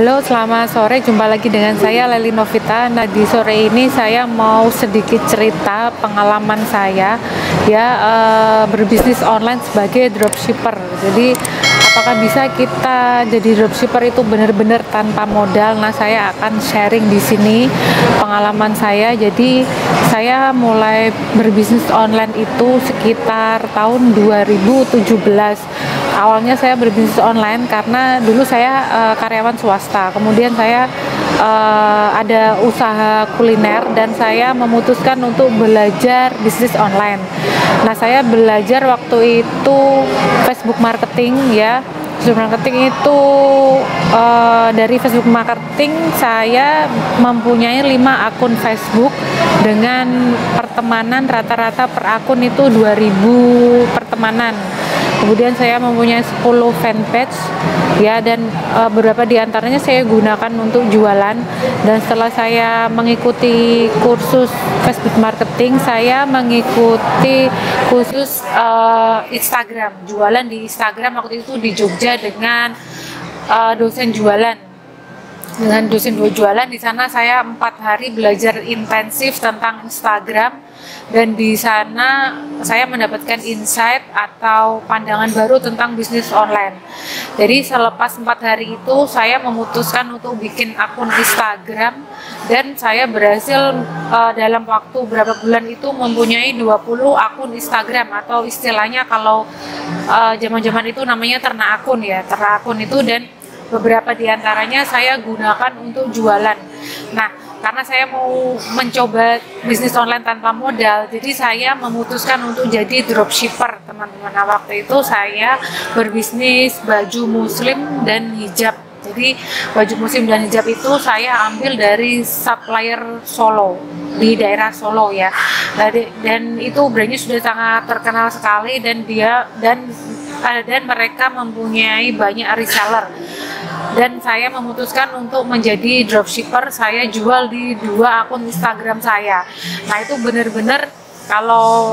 Halo, selamat sore. Jumpa lagi dengan saya Leli Novita. Nah, di sore ini saya mau sedikit cerita pengalaman saya berbisnis online sebagai dropshipper. Jadi, apakah bisa kita jadi dropshipper itu benar-benar tanpa modal? Nah, saya akan sharing di sini pengalaman saya. Jadi, saya mulai berbisnis online itu sekitar tahun 2017. Awalnya saya berbisnis online karena dulu saya karyawan swasta, kemudian saya ada usaha kuliner dan saya memutuskan untuk belajar bisnis online. Nah, saya belajar waktu itu Facebook marketing ya. Facebook marketing itu dari Facebook marketing saya mempunyai 5 akun Facebook dengan pertemanan rata-rata per akun itu 2000 pertemanan. Kemudian saya mempunyai 10 fanpage ya, dan beberapa diantaranya saya gunakan untuk jualan. Dan setelah saya mengikuti kursus Facebook marketing, saya mengikuti kursus Instagram, jualan di Instagram waktu itu di Jogja dengan dosen jualan. Dengan dosen jualan di sana saya 4 hari belajar intensif tentang Instagram, dan di sana saya mendapatkan insight atau pandangan baru tentang bisnis online. Jadi selepas 4 hari itu saya memutuskan untuk bikin akun Instagram, dan saya berhasil dalam waktu berapa bulan itu mempunyai 20 akun Instagram, atau istilahnya kalau zaman-zaman itu namanya ternak akun ya, ternak akun itu, dan beberapa diantaranya saya gunakan untuk jualan. Nah, karena saya mau mencoba bisnis online tanpa modal, jadi saya memutuskan untuk jadi dropshipper, teman-teman. Nah, waktu itu saya berbisnis baju muslim dan hijab. Jadi baju muslim dan hijab itu saya ambil dari supplier Solo, di daerah Solo ya. Dan itu brandnya sudah sangat terkenal sekali, dan mereka mempunyai banyak reseller. Dan saya memutuskan untuk menjadi dropshipper. Saya jual di 2 akun Instagram saya. Nah, itu benar-benar kalau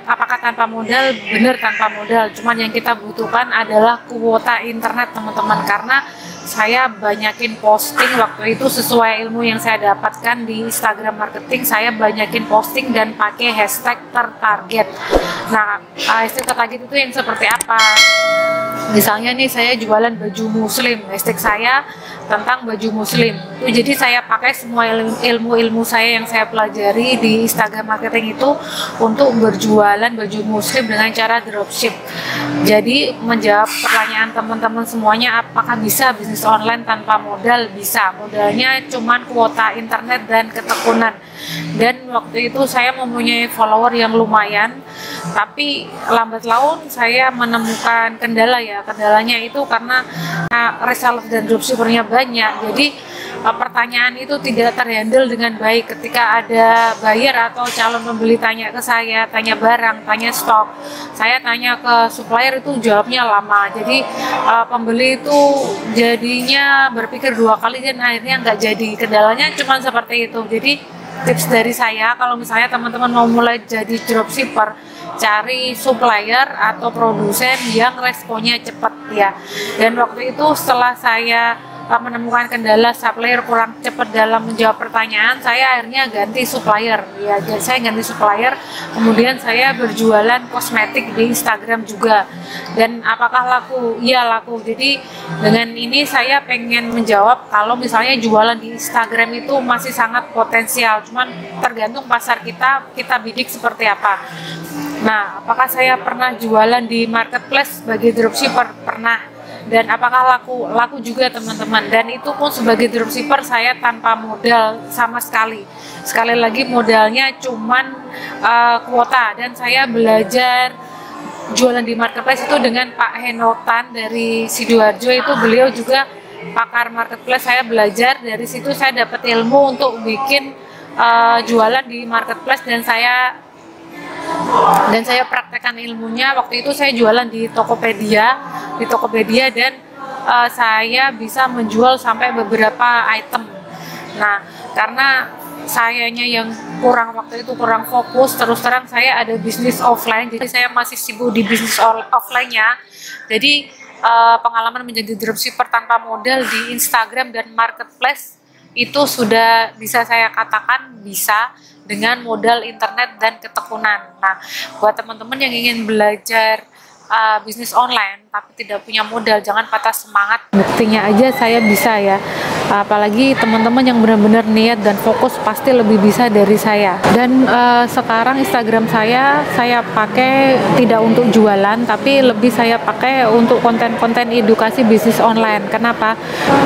apakah tanpa modal? Benar tanpa modal. Cuman yang kita butuhkan adalah kuota internet, teman-teman, karena saya banyakin posting waktu itu sesuai ilmu yang saya dapatkan di Instagram marketing. Saya banyakin posting dan pakai hashtag tertarget. Nah, hashtag tertarget itu yang seperti apa? Misalnya nih, saya jualan baju muslim, hashtag saya tentang baju muslim. Jadi saya pakai semua ilmu-ilmu saya yang saya pelajari di Instagram marketing itu untuk berjualan baju muslim dengan cara dropship. Jadi menjawab pertanyaan teman-teman semuanya, apakah bisa bisnis online tanpa modal? Bisa. Modalnya cuman kuota internet dan ketekunan. Dan waktu itu saya mempunyai follower yang lumayan, tapi lambat laun saya menemukan kendala ya. Kendalanya itu karena reseller dan dropshippernya banyak, jadi pertanyaan itu tidak terhandle dengan baik. Ketika ada buyer atau calon pembeli tanya ke saya, tanya barang, tanya stok, saya tanya ke supplier, itu jawabnya lama. Jadi pembeli itu jadinya berpikir 2 kali dan akhirnya nggak jadi. Kendalanya cuma seperti itu. Jadi tips dari saya, kalau misalnya teman-teman mau mulai jadi dropshipper, cari supplier atau produsen yang responnya cepat ya. Dan waktu itu setelah saya menemukan kendala supplier kurang cepat dalam menjawab pertanyaan, saya akhirnya ganti supplier ya. Jadi saya ganti supplier, kemudian saya berjualan kosmetik di Instagram juga. Dan apakah laku? Iya, laku. Jadi dengan ini saya pengen menjawab kalau misalnya jualan di Instagram itu masih sangat potensial, cuman tergantung pasar kita bidik seperti apa. Nah, apakah saya pernah jualan di marketplace sebagai dropshipper? Pernah. Dan apakah laku? Laku juga, teman-teman. Dan itu pun sebagai dropshipper saya tanpa modal sama sekali. Sekali lagi, modalnya cuman kuota. Dan saya belajar jualan di marketplace itu dengan Pak Henotan dari Sidoarjo. Itu beliau juga pakar marketplace. Saya belajar dari situ, saya dapat ilmu untuk bikin jualan di marketplace, dan saya praktekkan ilmunya. Waktu itu saya jualan di Tokopedia, dan saya bisa menjual sampai beberapa item. Nah, karena sayanya yang waktu itu kurang fokus, terus terang saya ada bisnis offline, jadi saya masih sibuk di bisnis offline-nya. Jadi pengalaman menjadi dropshipper tanpa modal di Instagram dan marketplace itu sudah bisa saya katakan bisa dengan modal internet dan ketekunan. Nah, buat teman-teman yang ingin belajar bisnis online tapi tidak punya modal, jangan patah semangat. Buktinya aja saya bisa ya. Apalagi teman-teman yang benar-benar niat dan fokus pasti lebih bisa dari saya. Dan sekarang Instagram saya pakai tidak untuk jualan, tapi lebih saya pakai untuk konten-konten edukasi bisnis online. Kenapa?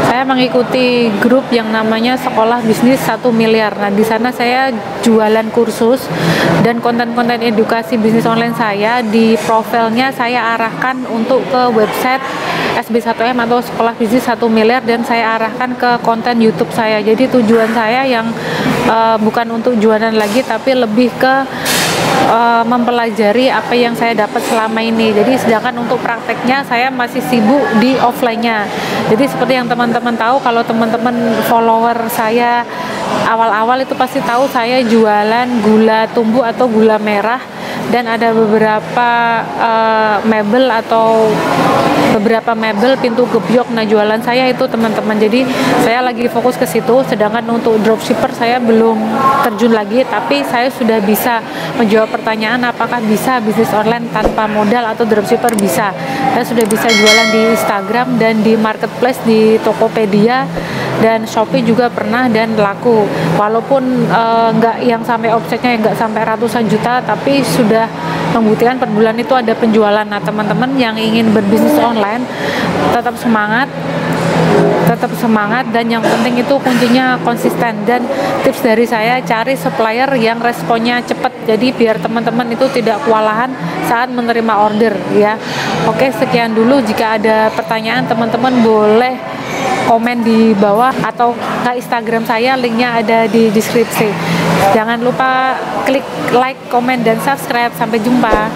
Saya mengikuti grup yang namanya Sekolah Bisnis 1 Miliar. Nah, di sana saya jualan kursus dan konten-konten edukasi bisnis online saya di profilnya saya arahkan untuk ke website SB1M atau Sekolah Bisnis 1 Miliar, dan saya arahkan ke konten YouTube saya. Jadi tujuan saya yang bukan untuk jualan lagi, tapi lebih ke mempelajari apa yang saya dapat selama ini. Jadi sedangkan untuk prakteknya saya masih sibuk di offline-nya. Jadi seperti yang teman-teman tahu, kalau teman-teman follower saya awal-awal itu pasti tahu saya jualan gula tumbuh atau gula merah, dan ada beberapa mebel atau beberapa mebel pintu gebyok. Nah, jualan saya itu teman-teman. Jadi saya lagi fokus ke situ, sedangkan untuk dropshipper saya belum terjun lagi, tapi saya sudah bisa menjawab pertanyaan apakah bisa bisnis online tanpa modal atau dropshipper. Bisa. Saya sudah bisa jualan di Instagram dan di marketplace di Tokopedia dan Shopee juga pernah, dan laku. Walaupun nggak yang sampai omsetnya nggak sampai ratusan juta, tapi sudah membuktikan per bulan itu ada penjualan. Nah, teman-teman yang ingin berbisnis online tetap semangat, dan yang penting itu kuncinya konsisten. Dan tips dari saya, cari supplier yang responnya cepat, jadi biar teman-teman itu tidak kewalahan saat menerima order ya. Oke, sekian dulu. Jika ada pertanyaan, teman-teman boleh komen di bawah atau ke Instagram saya, linknya ada di deskripsi. Jangan lupa klik like, komen, dan subscribe. Sampai jumpa.